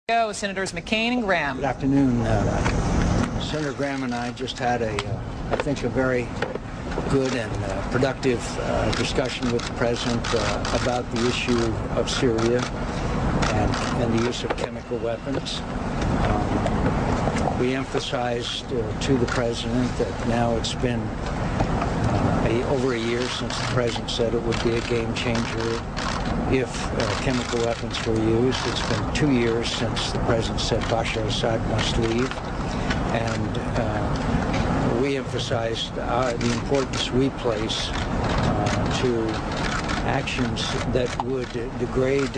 Go, Senators McCain and Graham. Good afternoon. Senator Graham and I just had I think, a very good and productive discussion with the President about the issue of Syria and the use of chemical weapons. We emphasized to the President that now it's been over a year since the President said it would be a game changer if chemical weapons were used. It's been 2 years since the President said Bashar Assad must leave. And we emphasized the importance we place to actions that would degrade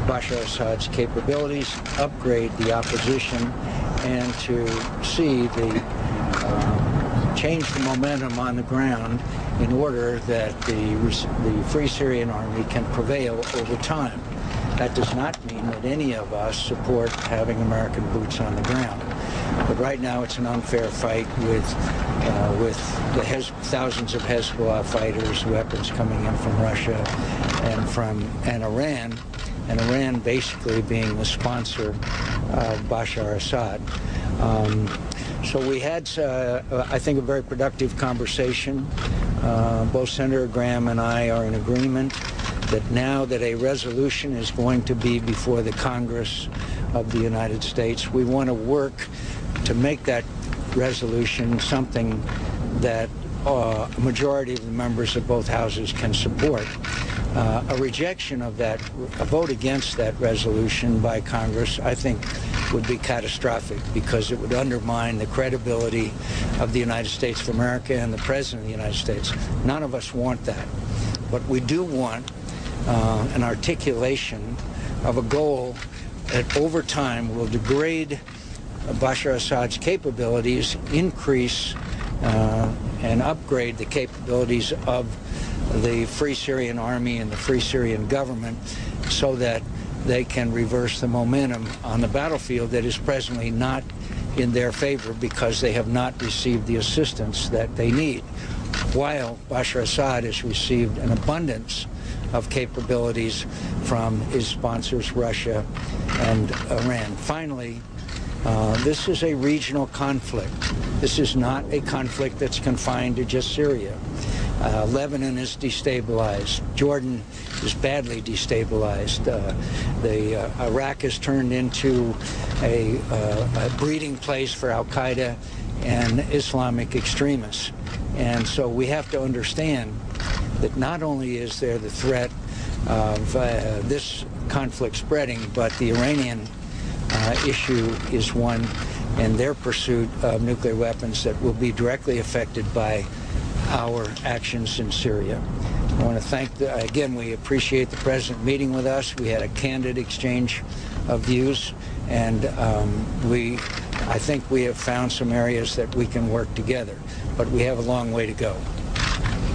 Bashar Assad's capabilities, upgrade the opposition, and to see change the momentum on the ground in order that the Free Syrian Army can prevail over time. That does not mean that any of us support having American boots on the ground. But right now it's an unfair fight with the thousands of Hezbollah fighters, weapons coming in from Russia and Iran basically being the sponsor of Bashar Assad. So we had, I think, a very productive conversation. Both Senator Graham and I are in agreement that now that a resolution is going to be before the Congress of the United States, we want to work to make that resolution something that a majority of the members of both houses can support. A rejection of that, a vote against that resolution by Congress, I think, would be catastrophic because it would undermine the credibility of the United States of America and the President of the United States. None of us want that. But we do want an articulation of a goal that over time will degrade Bashar Assad's capabilities, increase and upgrade the capabilities of the Free Syrian Army and the Free Syrian government so that they can reverse the momentum on the battlefield that is presently not in their favor because they have not received the assistance that they need, while Bashar Assad has received an abundance of capabilities from his sponsors, Russia and Iran. Finally, this is a regional conflict. This is not a conflict that's confined to just Syria. Lebanon is destabilized. Jordan is badly destabilized. Iraq has turned into a breeding place for Al-Qaeda and Islamic extremists. And so we have to understand that not only is there the threat of this conflict spreading, but the Iranian issue is one, and their pursuit of nuclear weapons that will be directly affected by our actions in Syria. I want to thank, again, we appreciate the President meeting with us. We had a candid exchange of views, and I think we have found some areas that we can work together, but we have a long way to go.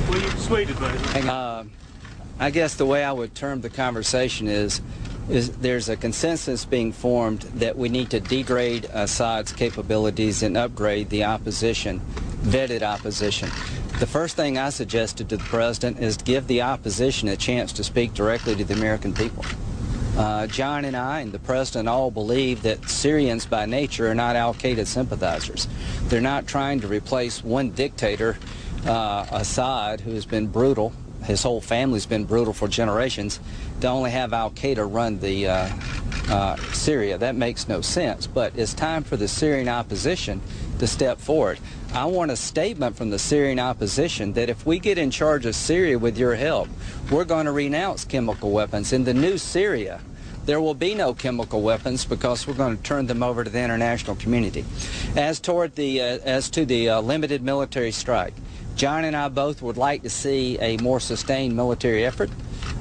Well, you persuaded, buddy. I guess the way I would term the conversation is there's a consensus being formed that we need to degrade Assad's capabilities and upgrade the opposition, vetted opposition. The first thing I suggested to the President is to give the opposition a chance to speak directly to the American people. John and I and the President all believe that Syrians by nature are not al-Qaeda sympathizers. They're not trying to replace one dictator, Assad, who has been brutal. His whole family's been brutal for generations, to only have al-Qaeda run the Syria. That makes no sense. But it's time for the Syrian opposition to step forward. I want a statement from the Syrian opposition that if we get in charge of Syria with your help, we're going to renounce chemical weapons. In the new Syria, there will be no chemical weapons because we're going to turn them over to the international community. As to the limited military strike, John and I both would like to see a more sustained military effort,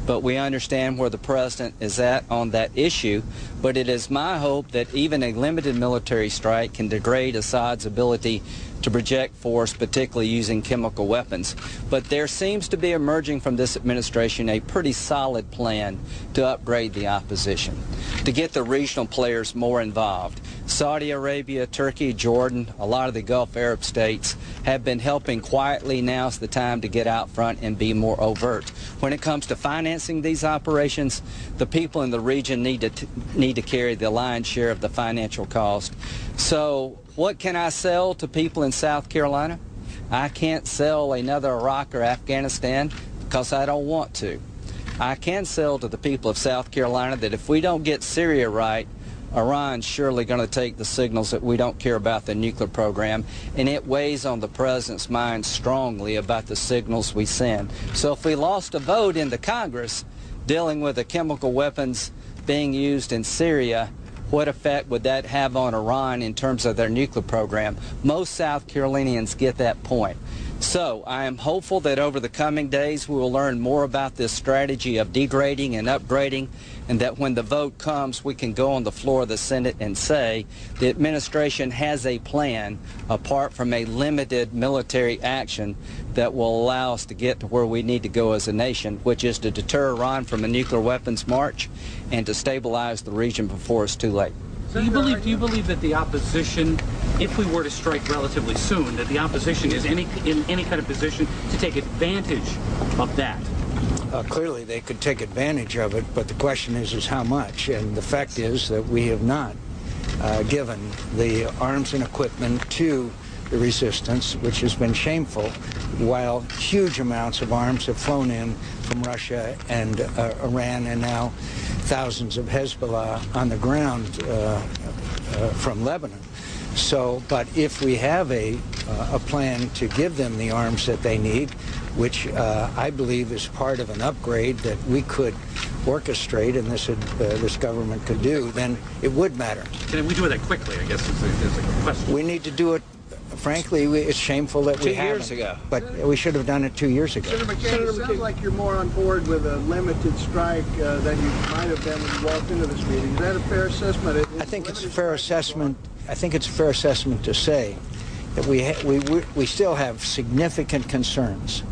but we understand where the President is at on that issue. But it is my hope that even a limited military strike can degrade Assad's ability to project force, particularly using chemical weapons. But there seems to be emerging from this administration a pretty solid plan to upgrade the opposition, to get the regional players more involved. Saudi Arabia, Turkey, Jordan, a lot of the Gulf Arab states have been helping quietly. Now's the time to get out front and be more overt. When it comes to financing these operations, the people in the region need to carry the lion's share of the financial cost. So what can I sell to people in South Carolina? I can't sell another Iraq or Afghanistan because I don't want to. I can sell to the people of South Carolina that if we don't get Syria right, Iran's surely going to take the signals that we don't care about the nuclear program, and it weighs on the president's mind strongly about the signals we send. So if we lost a vote in the Congress dealing with the chemical weapons being used in Syria, what effect would that have on Iran in terms of their nuclear program? Most South Carolinians get that point. So I am hopeful that over the coming days we will learn more about this strategy of degrading and upgrading, and that when the vote comes we can go on the floor of the Senate and say the administration has a plan apart from a limited military action that will allow us to get to where we need to go as a nation, which is to deter Iran from a nuclear weapons march and to stabilize the region before it's too late. Do you believe that the opposition, if we were to strike relatively soon, that the opposition is in any kind of position to take advantage of that? Clearly they could take advantage of it, but the question is how much? And the fact is that we have not given the arms and equipment to the resistance, which has been shameful, while huge amounts of arms have flown in from Russia and Iran, and now thousands of Hezbollah on the ground from Lebanon. So, but if we have a plan to give them the arms that they need, which I believe is part of an upgrade that we could orchestrate and this government could do, then it would matter. Can we do that quickly, I guess, is a question. We need to do it. Frankly, it's shameful that we haven't. 2 years ago. But we should have done it 2 years ago. Senator McCain, it sounds like you're more on board with a limited strike than you might have been when you walked into this meeting. Is that a fair assessment? I think it's a fair assessment. I think it's a fair assessment to say that we still have significant concerns,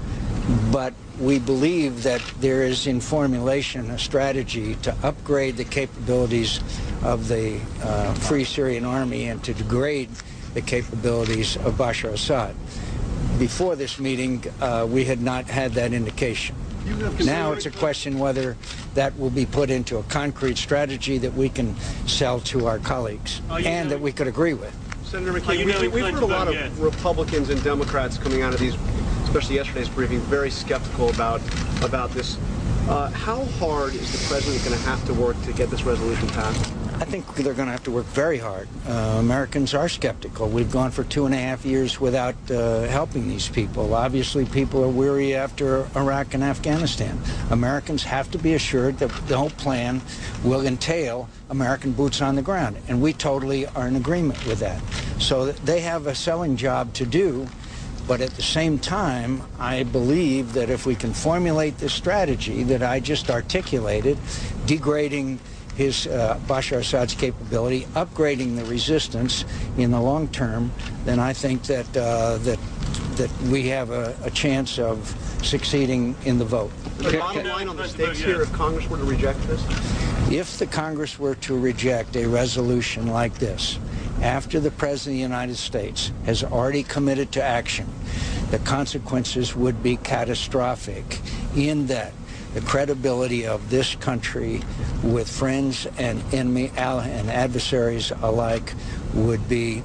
but we believe that there is in formulation a strategy to upgrade the capabilities of the Free Syrian Army and to degrade the capabilities of Bashar Assad. Before this meeting, we had not had that indication. Now it's a question whether that will be put into a concrete strategy that we can sell to our colleagues and that we could agree with. Senator McCain, we've heard a lot of Republicans and Democrats coming out of these, especially yesterday's briefing, very skeptical about this. How hard is the president going to have to work to get this resolution passed? I think they're going to have to work very hard. Americans are skeptical. We've gone for 2.5 years without helping these people. Obviously, people are weary after Iraq and Afghanistan. Americans have to be assured that the whole plan will entail American boots on the ground, and we totally are in agreement with that. So they have a selling job to do, but at the same time, I believe that if we can formulate this strategy that I just articulated, degrading Bashar Assad's capability, upgrading the resistance in the long term, then I think that that we have a chance of succeeding in the vote. The bottom line on the stakes here, if Congress were to reject this? If the Congress were to reject a resolution like this, after the President of the United States has already committed to action, the consequences would be catastrophic in that the credibility of this country with friends and enemy and adversaries alike would be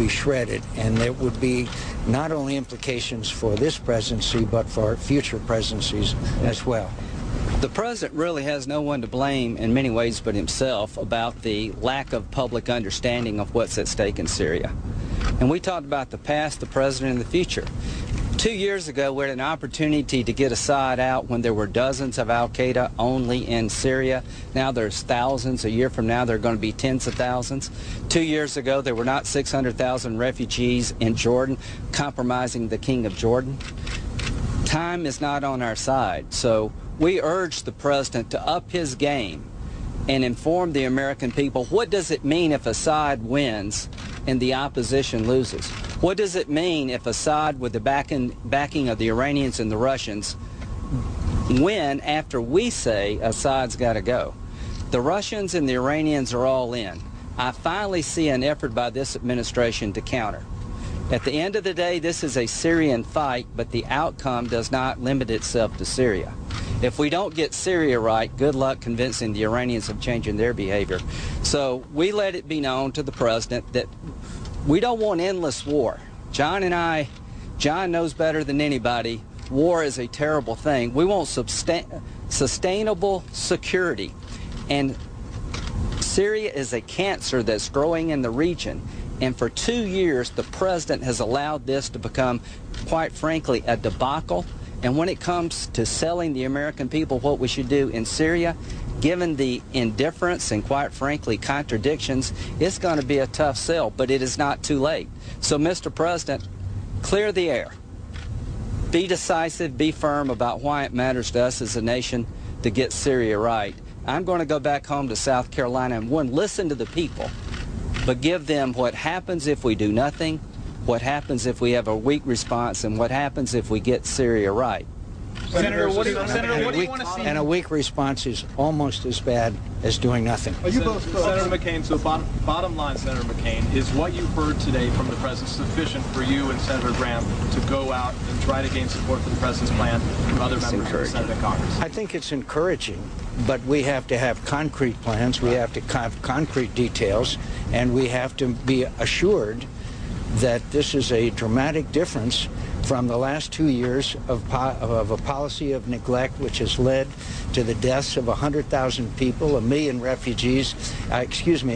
shredded, and there would be not only implications for this presidency but for future presidencies as well. The president really has no one to blame in many ways but himself about the lack of public understanding of what's at stake in Syria. And we talked about the past, the present, and the future. 2 years ago, we had an opportunity to get Assad out when there were dozens of al-Qaeda only in Syria. Now there's thousands. A year from now, there are going to be tens of thousands. 2 years ago, there were not 600,000 refugees in Jordan, compromising the king of Jordan. Time is not on our side, so we urge the president to up his game and inform the American people. What does it mean if Assad wins and the opposition loses? What does it mean if Assad, with the backing of the Iranians and the Russians, win after we say Assad's got to go? The Russians and the Iranians are all in. I finally see an effort by this administration to counter. At the end of the day, this is a Syrian fight, but the outcome does not limit itself to Syria. If we don't get Syria right, good luck convincing the Iranians of changing their behavior. So we let it be known to the president that we don't want endless war. John knows better than anybody, war is a terrible thing. We want sustainable security. And Syria is a cancer that's growing in the region. And for 2 years, the president has allowed this to become, quite frankly, a debacle. And when it comes to selling the American people what we should do in Syria, given the indifference and, quite frankly, contradictions, it's going to be a tough sell, but it is not too late. So, Mr. President, clear the air. Be decisive, be firm about why it matters to us as a nation to get Syria right. I'm going to go back home to South Carolina and, one, listen to the people, but give them what happens if we do nothing, what happens if we have a weak response, and what happens if we get Syria right. Senator, what do you want to see? And a weak response is almost as bad as doing nothing. Are you both, Senator McCain, so bottom line, Senator McCain, is what you heard today from the president sufficient for you and Senator Graham to go out and try to gain support for the president's plan from other members of the Senate and Congress? I think it's encouraging, but we have to have concrete plans, we have to have concrete details, and we have to be assured that this is a dramatic difference from the last 2 years of a policy of neglect which has led to the deaths of 100,000 people, 1 million refugees, a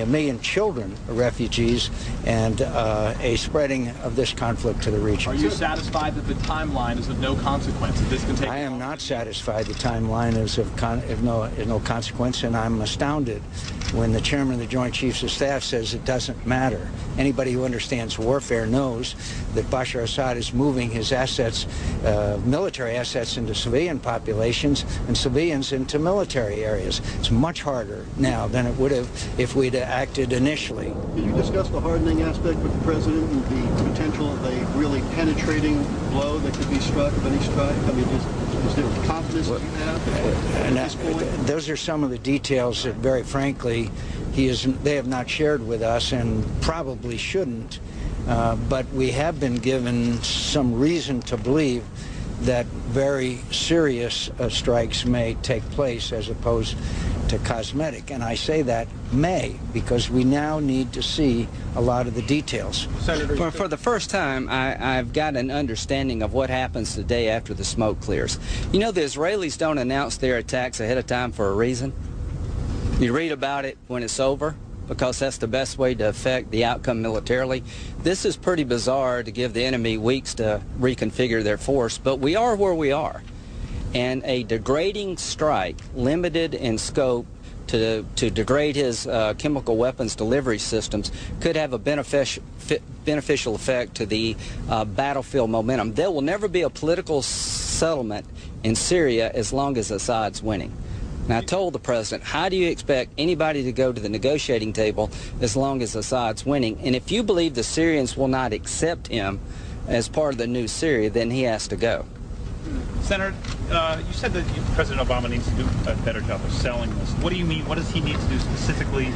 million children refugees, and a spreading of this conflict to the region. Are you satisfied that the timeline is of no consequence? That this can take? I am not satisfied the timeline is of no consequence, and I'm astounded when the chairman of the Joint Chiefs of Staff says it doesn't matter. Anybody who understands warfare knows that Bashar Assad is moving his assets, military assets, into civilian populations and civilians into military areas. It's much harder now than it would have if we'd acted initially. Can you discuss the hardening aspect with the president and the potential of a really penetrating blow that could be struck, of any strike? I mean, is there confidence that you have at this point? Those are some of the details that, very frankly, they have not shared with us and probably shouldn't. But we have been given some reason to believe that very serious strikes may take place as opposed to cosmetic. And I say that may because we now need to see a lot of the details. For the first time, I've got an understanding of what happens the day after the smoke clears. You know, the Israelis don't announce their attacks ahead of time for a reason. You read about it when it's over, because that's the best way to affect the outcome militarily. This is pretty bizarre to give the enemy weeks to reconfigure their force, but we are where we are. And a degrading strike, limited in scope to degrade his chemical weapons delivery systems, could have a beneficial effect to the battlefield momentum. There will never be a political settlement in Syria as long as Assad's winning. And I told the president, how do you expect anybody to go to the negotiating table as long as Assad's winning? And if you believe the Syrians will not accept him as part of the new Syria, then he has to go. Senator, you said that President Obama needs to do a better job of selling this. What do you mean? What does he need to do specifically?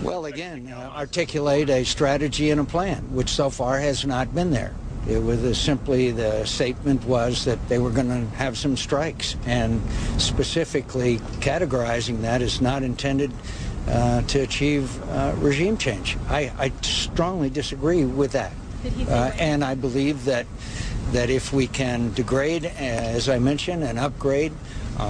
Well, again, articulate a strategy and a plan, which so far has not been there. It was simply the statement was that they were going to have some strikes, and specifically categorizing that as not intended to achieve regime change. I strongly disagree with that. And I believe that if we can degrade, as I mentioned, and upgrade,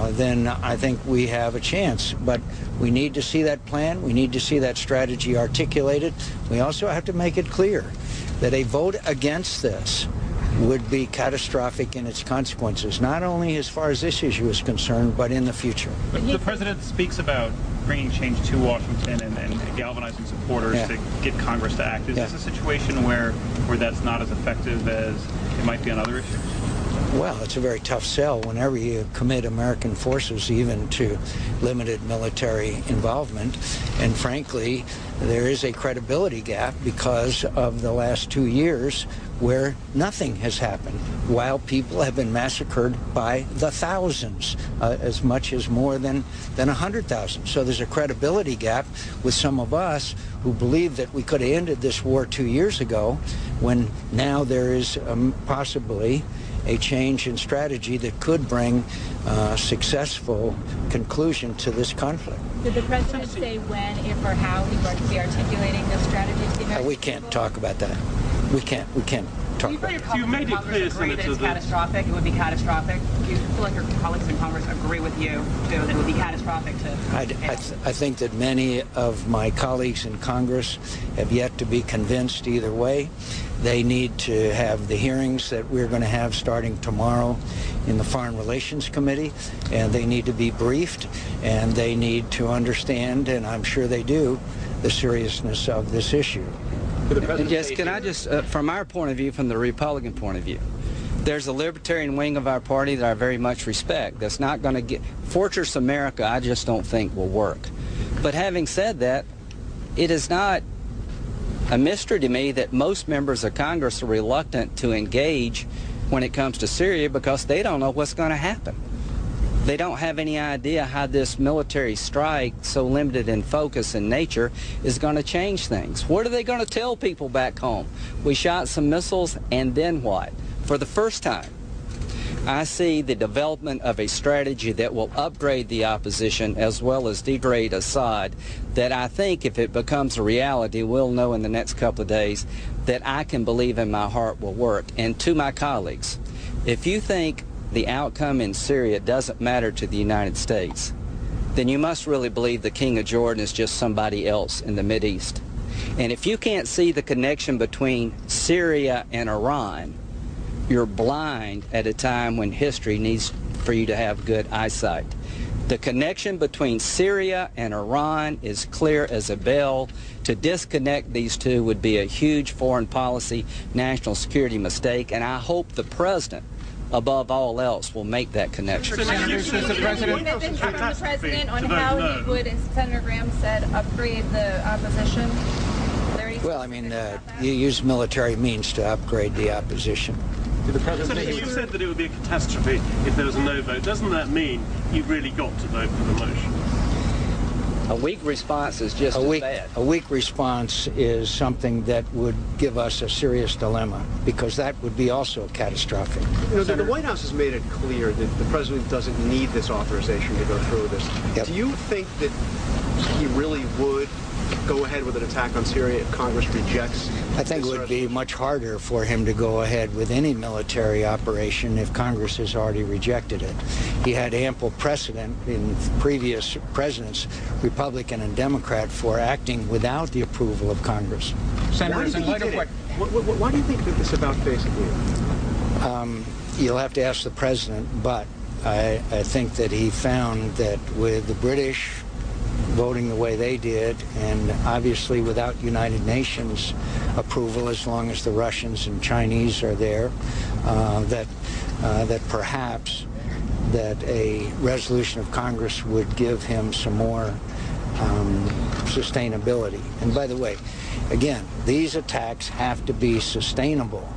then I think we have a chance. But we need to see that plan. We need to see that strategy articulated. We also have to make it clear that a vote against this would be catastrophic in its consequences, not only as far as this issue is concerned, but in the future. But the president speaks about bringing change to Washington and galvanizing supporters to get Congress to act. Is this a situation where that's not as effective as it might be on other issues? Well, it's a very tough sell whenever you commit American forces even to limited military involvement. And frankly, there is a credibility gap because of the last 2 years where nothing has happened, while people have been massacred by the thousands, as much as more than 100,000. So there's a credibility gap with some of us who believe that we could have ended this war 2 years ago, when now there is possibly a change in strategy that could bring a successful conclusion to this conflict. Did the president say when, if, or how he would be articulating this strategy to the American We can't people? talk about that. We can't talk about it. You made it clear, Senator, that it's catastrophic. It would be catastrophic. Do you feel like your colleagues in Congress agree with you that it would be catastrophic to? I think that many of my colleagues in Congress have yet to be convinced either way. They need to have the hearings that we're going to have starting tomorrow in the Foreign Relations Committee, and they need to be briefed, and they need to understand, and I'm sure they do, the seriousness of this issue. Can I just, from our point of view, from the Republican point of view, there's a libertarian wing of our party that I very much respect. That's not going to get Fortress America. I just don't think will work. But having said that, it is not a mystery to me that most members of Congress are reluctant to engage when it comes to Syria because they don't know what's going to happen. They don't have any idea how this military strike, so limited in focus and nature, is going to change things. What are they going to tell people back home? We shot some missiles, and then what? For the first time, I see the development of a strategy that will upgrade the opposition as well as degrade Assad, that I think if it becomes a reality, we'll know in the next couple of days that I can believe in my heart will work. And to my colleagues, if you think the outcome in Syria doesn't matter to the United States, then you must really believe the King of Jordan is just somebody else in the Mideast. And if you can't see the connection between Syria and Iran, you're blind at a time when history needs for you to have good eyesight. The connection between Syria and Iran is clear as a bell. To disconnect these two would be a huge foreign policy, national security mistake, and I hope the president, above all else, will make that connection. Commitment from the president on how he would, as Senator Graham said, upgrade the opposition? Well, I mean, you use military means to upgrade the opposition. Senator, you said that it would be a catastrophe if there was a no vote. Doesn't that mean you really got to vote for the motion? A weak response is just as bad. A weak response is something that would give us a serious dilemma, because that would be also catastrophic. You know, the White House has made it clear that the president doesn't need this authorization to go through this. Yep. Do you think that he really would go ahead with an attack on Syria if Congress rejects? I think it would be much harder for him to go ahead with any military operation if Congress has already rejected it. He had ample precedent in previous presidents, Republican and Democrat, for acting without the approval of Congress. Senators, why do you think that this about face You'll have to ask the president, but I think that he found that with the British voting the way they did, and obviously without United Nations approval, as long as the Russians and Chinese are there, that perhaps that a resolution of Congress would give him some more sustainability. And by the way, again, these attacks have to be sustainable.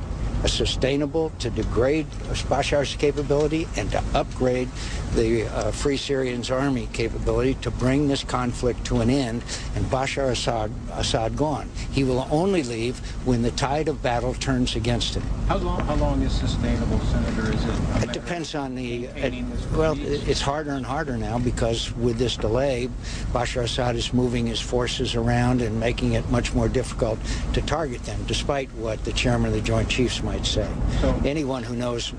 Sustainable to degrade Bashar's capability and to upgrade the Free Syrians Army capability to bring this conflict to an end and Bashar Assad gone. He will only leave when the tide of battle turns against him. How long is sustainable, Senator? Is it? It depends on the. It's harder and harder now because with this delay, Bashar Assad is moving his forces around and making it much more difficult to target them, despite what the chairman of the Joint Chiefs might say. So, anyone who knows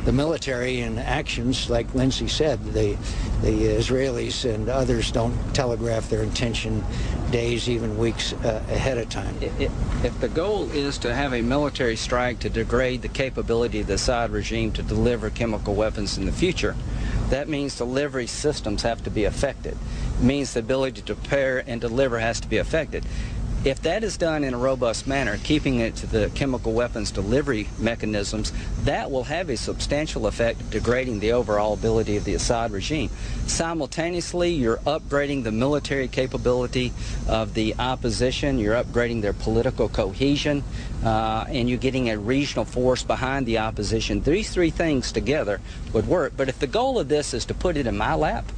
the military and actions, like Lindsey said, the Israelis and others don't telegraph their intention days, even weeks ahead of time. If the goal is to have a military strike to degrade the capability of the Assad regime to deliver chemical weapons in the future, that means delivery systems have to be affected. It means the ability to prepare and deliver has to be affected. If that is done in a robust manner, keeping it to the chemical weapons delivery mechanisms, that will have a substantial effect of degrading the overall ability of the Assad regime. Simultaneously, you're upgrading the military capability of the opposition, you're upgrading their political cohesion, and you're getting a regional force behind the opposition. These three things together would work. But if the goal of this is to put it in my lap,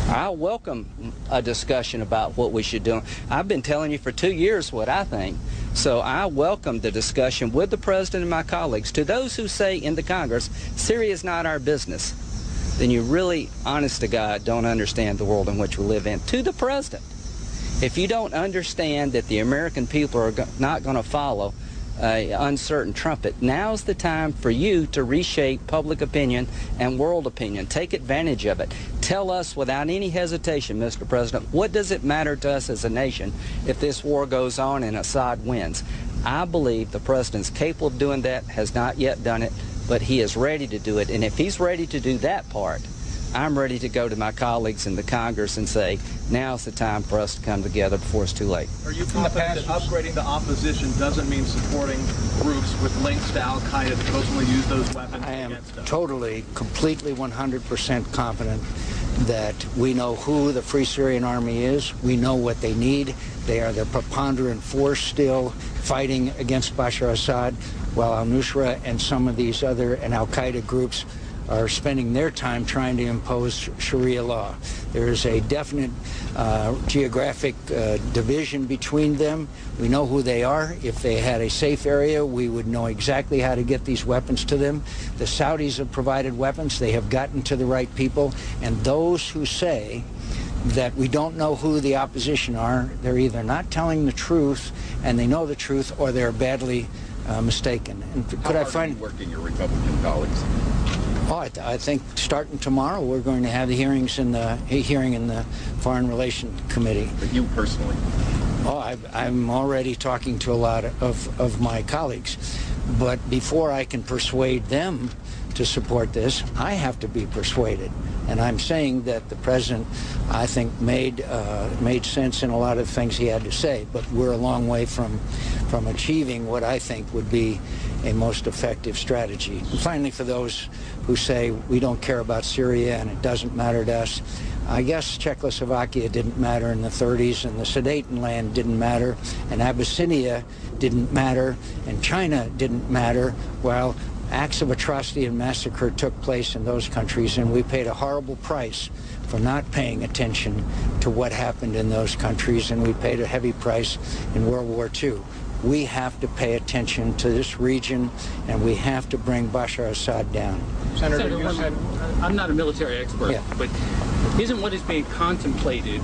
I welcome a discussion about what we should do. I've been telling you for 2 years what I think, so I welcome the discussion with the President and my colleagues. To those who say in the Congress, Syria is not our business, then you really, honest to God, don't understand the world in which we live in. To the President, if you don't understand that the American people are not going to follow an uncertain trumpet, now's the time for you to reshape public opinion and world opinion. Take advantage of it. Tell us without any hesitation, Mr. President, what does it matter to us as a nation if this war goes on and Assad wins? I believe the President's capable of doing that, has not yet done it, but he is ready to do it. And if he's ready to do that part, I'm ready to go to my colleagues in the Congress and say, now's the time for us to come together before it's too late. Are you confident that upgrading the opposition doesn't mean supporting groups with links to al-Qaeda that ultimately use those weapons against us? Totally, completely, 100% confident that we know who the Free Syrian Army is. We know what they need. They are the preponderant force still fighting against Bashar Assad, while al-Nusra and some of these other and al-Qaeda groups are spending their time trying to impose Sharia law. There is a definite geographic division between them. We know who they are. If they had a safe area, we would know exactly how to get these weapons to them. The Saudis have provided weapons. They have gotten to the right people. And those who say that we don't know who the opposition are, they're either not telling the truth and they know the truth, or they're badly mistaken. And could I find working your Republican colleagues? Oh, I think starting tomorrow we're going to have the hearing in the Foreign Relations Committee. But you personally? Oh, I'm already talking to a lot of my colleagues. But before I can persuade them to support this, I have to be persuaded. And I'm saying that the President, I think, made sense in a lot of things he had to say. But we're a long way from achieving what I think would be a most effective strategy. And finally, for those who say we don't care about Syria and it doesn't matter to us, I guess Czechoslovakia didn't matter in the 30s, and the Sudetenland didn't matter, and Abyssinia didn't matter, and China didn't matter, while acts of atrocity and massacre took place in those countries, and we paid a horrible price for not paying attention to what happened in those countries, and we paid a heavy price in World War II. We have to pay attention to this region, and we have to bring Bashar Assad down. Senator, you said, I'm not a military expert, but isn't what is being contemplated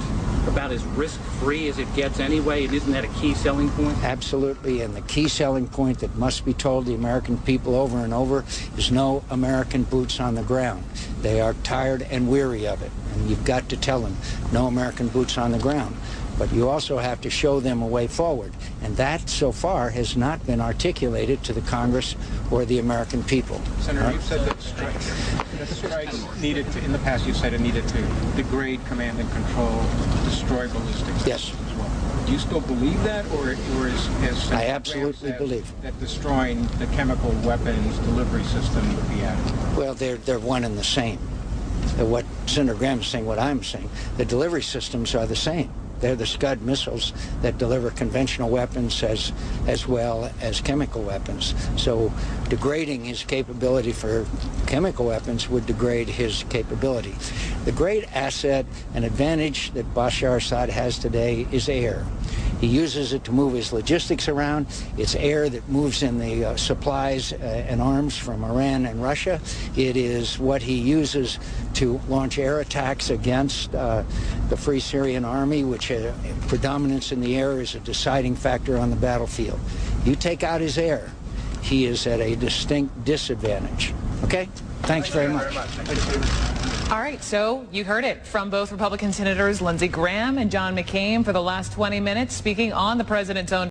about as risk-free as it gets anyway, and isn't that a key selling point? Absolutely, and the key selling point that must be told the American people over and over is no American boots on the ground. They are tired and weary of it, and you've got to tell them no American boots on the ground. But you also have to show them a way forward, and that so far has not been articulated to the Congress or the American people. Senator, you've said that strikes needed to, in the past you said it needed to degrade command and control, destroy ballistic systems as well. Do you still believe that, or is I absolutely believe that destroying the chemical weapons delivery system would be adequate? Well, they're one and the same. What Senator Graham is saying, what I'm saying, the delivery systems are the same. They're the Scud missiles that deliver conventional weapons as well as chemical weapons. So degrading his capability for chemical weapons would degrade his capability. The great asset and advantage that Bashar Assad has today is air. He uses it to move his logistics around. It's air that moves in the supplies and arms from Iran and Russia. It is what he uses to launch air attacks against the Free Syrian Army, which predominance in the air is a deciding factor on the battlefield. You take out his air, he is at a distinct disadvantage. Okay? Thanks very much. All right, so you heard it from both Republican Senators Lindsey Graham and John McCain for the last 20 minutes, speaking on the president's own